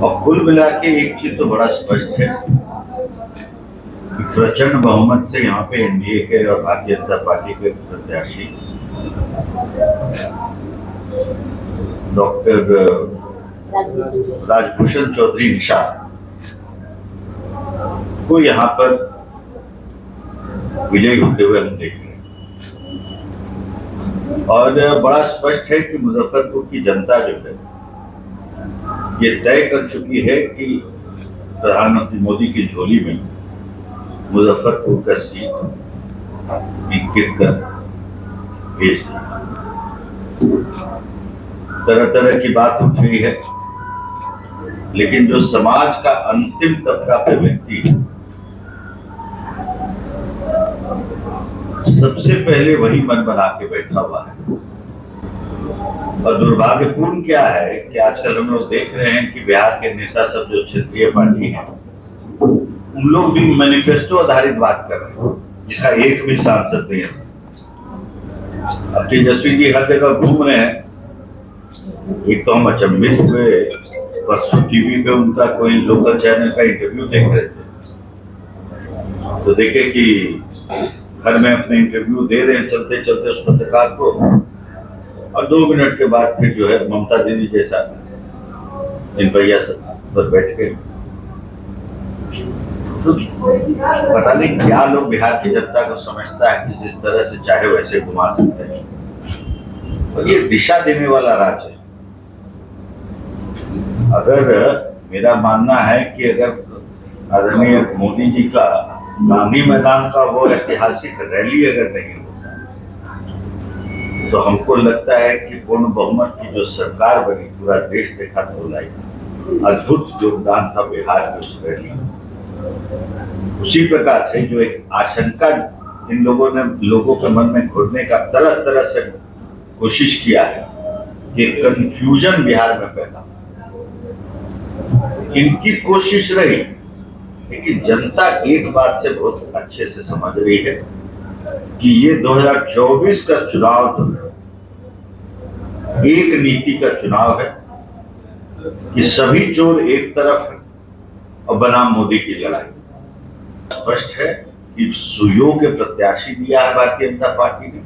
और कुल मिला के एक चीज तो बड़ा स्पष्ट है कि प्रचंड बहुमत से यहाँ पे एनडीए के और भारतीय जनता पार्टी के प्रत्याशी डॉक्टर राजभूषण चौधरी निषाद को यहाँ पर विजयी होते हुए हम देख रहे हैं। और बड़ा स्पष्ट है कि मुजफ्फरपुर की जनता जो है ये तय कर चुकी है कि प्रधानमंत्री मोदी की झोली में मुजफ्फरपुर का सीट गिर कर भेज दी। तरह तरह की बात उठ रही है, लेकिन जो समाज का अंतिम तबका पे व्यक्ति है सबसे पहले वही मन बना के बैठा हुआ है। और दुर्भाग्यपूर्ण क्या है कि आजकल हम लोग देख रहे हैं कि बिहार के नेता सब जो क्षेत्रीय पार्टी हैं उन लोग भी मैनिफेस्टो आधारित बात कर रहे हैं, जिसका एक भी सांसद नहीं है। अब तेजस्वी जी हर जगह घूम रहे हैं। एक तो हम अचंभित हुए, परसों टीवी पे उनका कोई लोकल चैनल का इंटरव्यू देख रहे थे, तो देखे कि घर में अपने इंटरव्यू दे रहे हैं चलते चलते उस पत्रकार को, और 2 मिनट के बाद फिर जो है ममता दीदी जैसा इन पहिया पर बैठ के। तो पता नहीं क्या लोग बिहार की जनता को समझता है कि जिस तरह से चाहे वैसे घुमा सकते हैं, और ये दिशा देने वाला राज्य है। अगर मेरा मानना है कि अगर आदरणीय मोदी जी का गांधी मैदान का वो ऐतिहासिक रैली अगर नहीं होता तो हमको लगता है कि पूर्ण बहुमत की जो सरकार बनी, पूरा देश देखा तो लाइक अद्भुत योगदान था बिहार की उस रैली में। उसी प्रकार से जो एक आशंका इन लोगों के मन में घुरने का तरह तरह से कोशिश किया है कि कंफ्यूजन बिहार में पैदा, इनकी कोशिश रही, लेकिन जनता एक बात से बहुत अच्छे से समझ रही है कि ये 2024 का चुनाव जो है एक नीति का चुनाव है कि सभी चोर एक तरफ है और बनाम मोदी की लड़ाई। स्पष्ट है कि सुयोग्य प्रत्याशी दिया है भारतीय जनता पार्टी ने,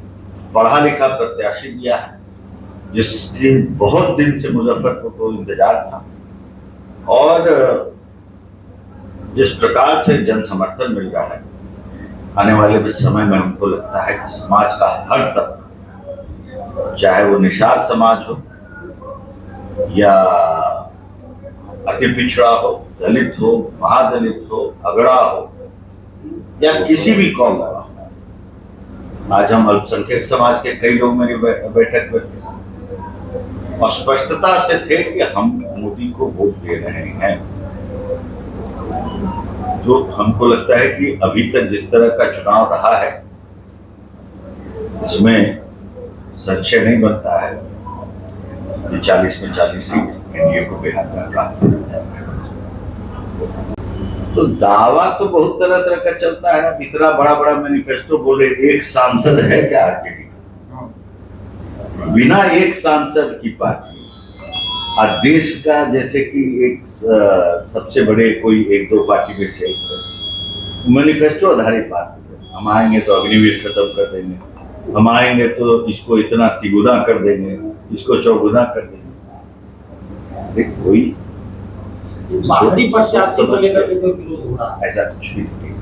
पढ़ा लिखा प्रत्याशी दिया है, जिसके बहुत दिन से मुजफ्फरपुर को इंतजार था। और जिस प्रकार से जन समर्थन मिल रहा है, आने वाले समय में हमको लगता है कि समाज का हर तबका, चाहे वो निषाद समाज हो या अति पिछड़ा हो, दलित हो, महादलित हो, अगड़ा हो या किसी भी कौम का हो, आज हम अल्पसंख्यक समाज के कई लोग मेरी बैठक में थे और स्पष्टता से थे कि हम मोदी को वोट दे रहे हैं। तो हमको लगता है कि अभी तक जिस तरह का चुनाव रहा है इसमें संशय नहीं बनता है कि 40 में 40 सीट एनडीए को बिहार में प्राप्त हो जाएगा। तो दावा तो बहुत तरह तरह का चलता है। अब इतना बड़ा बड़ा मैनिफेस्टो बोले, एक सांसद है क्या आरजेडी का? बिना एक सांसद की पार्टी और देश का जैसे कि एक सबसे बड़े कोई 1-2 पार्टी में से एक मैनिफेस्टो आधारित बात है। हम आएंगे तो अग्निवीर खत्म कर देंगे, हम आएंगे तो इसको इतना तिगुना कर देंगे, इसको चौगुना कर देंगे। कोई बाहरी प्रत्याशी को लेकर कोई विरोध हो रहा है, ऐसा कुछ भी नहीं।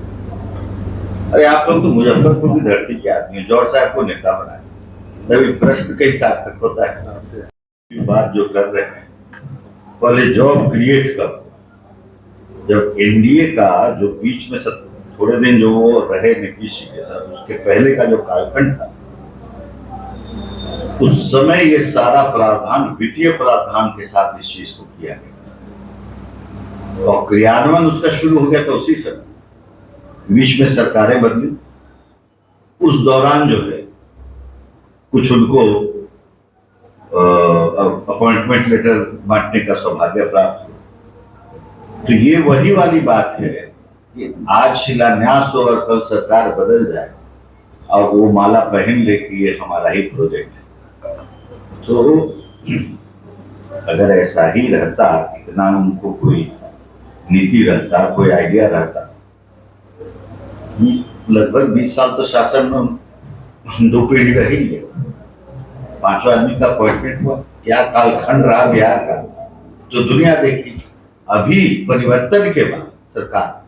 अरे आप लोग तो मुजफ्फरपुर की धरती के आदमी हैं, जौहर साहब को नेता बनाए, तभी प्रश्न कई सार्थक होता है। बात जो कर रहे हैं, पहले जॉब क्रिएट कर, जब एनडीए का जो बीच में थोड़े दिन जो वो रहे नीतीश जी के साथ, उसके पहले का जो कालखंड था, उस समय ये सारा प्रावधान वित्तीय प्रावधान के साथ इस चीज को किया गया और क्रियान्वयन उसका शुरू हो गया था उसी समय। बीच में सरकारें बदली, उस दौरान जो है कुछ उनको अपॉइंटमेंट लेटर बांटने का सौभाग्य प्राप्त हुआ। तो ये वही वाली बात है कि आज शिलान्यास हो और कल सरकार बदल जाए और वो माला पहन ले कि ये हमारा ही प्रोजेक्ट है। तो अगर ऐसा ही रहता, इतना उनको कोई नीति रहता, कोई आइडिया रहता, लगभग 20 साल तो शासन में 2 पीढ़ी रही है, 5 आदमी का अपॉइंटमेंट हुआ, क्या कालखंड रहा बिहार का, तो दुनिया देखी। अभी परिवर्तन के बाद सरकार,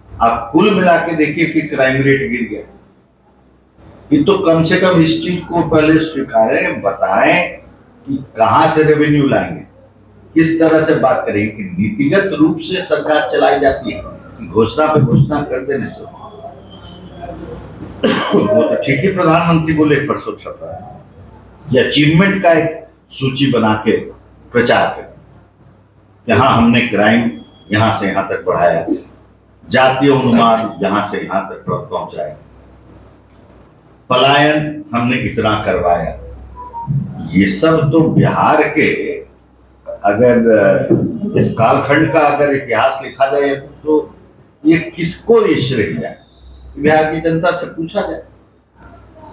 आप कुल मिला के देखिए कि क्राइम रेट गिर गया। ये तो कम से कम इस चीज को पहले स्वीकारें, बताएं कि कहां से रेवेन्यू लाएंगे, किस तरह से बात करेंगे कि नीतिगत रूप से सरकार चलाई जाती है कि घोषणा पे घोषणा कर देने से। वो तो ठीक ही प्रधानमंत्री बोले परसों छपा, ये अचीवमेंट का एक सूची बना के प्रचार करें, यहाँ हमने क्राइम यहां से यहां तक बढ़ाया, जातीय अनुमान यहां से यहां तक पहुंचाया, पलायन हमने इतना करवाया। ये सब तो बिहार के, अगर इस कालखंड का अगर इतिहास लिखा जाए तो ये किसको ये श्रेय जाए? बिहार की जनता से पूछा जाए,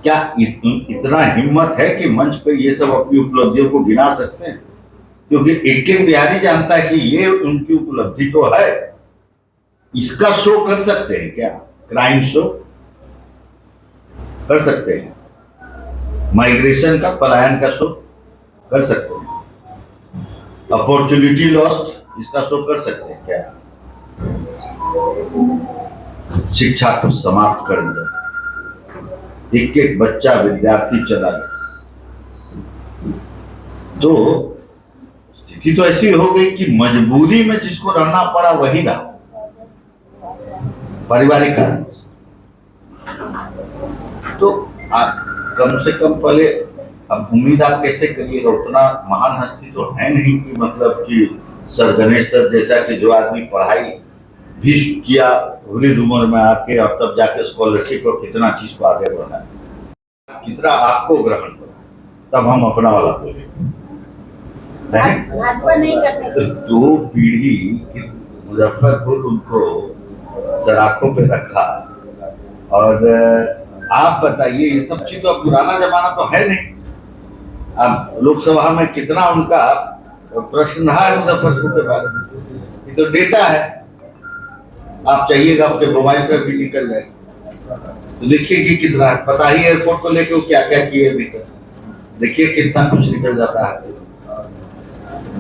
क्या इतना हिम्मत है कि मंच पे ये सब अपनी उपलब्धियों को गिना सकते हैं? क्योंकि एक एक बिहारी जानता है कि ये उनकी उपलब्धि तो है, इसका शो कर सकते हैं क्या? क्राइम शो कर सकते हैं, माइग्रेशन का, पलायन का शो कर सकते हैं, अपॉर्चुनिटी लॉस्ट इसका शो कर सकते हैं क्या? शिक्षा को समाप्त कर दिया, एक एक बच्चा विद्यार्थी चला गया, तो स्थिति तो ऐसी हो गई कि मजबूरी में जिसको रहना पड़ा वही रहा, पारिवारिक कारण से। तो आप कम से कम पहले, अब उम्मीद आप कैसे करिएगा, उतना महान हस्ती तो है नहीं कि मतलब कि सर गणेश दत्त जैसा कि जो आदमी पढ़ाई भी किया वृद्ध उम्र में आके और तब जाके स्कॉलरशिप और कितना चीज को आगे बढ़ाया, कितना आपको ग्रहण करा, तब हम अपना वाला बोले। भाजपा नहीं करने तो 2 पीढ़ी मुजफ्फरपुर उनको सराखों पे रखा, और आप बताइए, ये सब चीज तो पुराना जमाना तो है नहीं। अब लोकसभा में कितना उनका प्रश्न रहा है मुजफ्फरपुर के बारे में, ये तो डेटा है, आप चाहिएगा आपके मोबाइल पे भी निकल जाएगा, तो देखिए कि कितना है, पता ही एयरपोर्ट को लेके वो क्या क्या किए अभी तक, देखिए कितना कुछ निकल जाता है।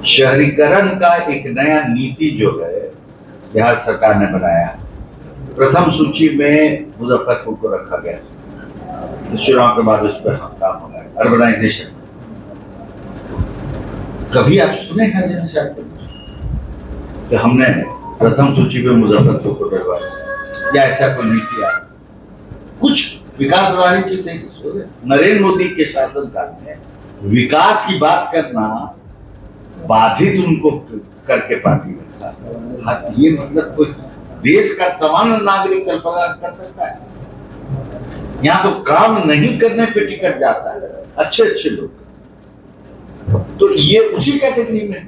शहरीकरण का एक नया नीति जो है बिहार सरकार ने बनाया, प्रथम सूची में मुजफ्फरपुर को रखा गया, चुनाव के बाद उस पर काम हो गया, अर्बनाइजेशन। कभी आप सुने हैं कि हमने प्रथम सूची में मुजफ्फरपुर को डरवाया, या ऐसा कोई नीति आया? कुछ विकास वाली चीज है। नरेंद्र मोदी के शासनकाल में विकास की बात करना बाधित उनको करके पार्टी रखा। ये मतलब कोई देश का सामान्य नागरिक कल्पना कर सकता है? यहाँ तो काम नहीं करने पे टिकट जाता है अच्छे अच्छे लोग, तो ये उसी कैटेगरी में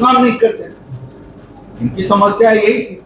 काम नहीं करते। इनकी समस्या यही थी।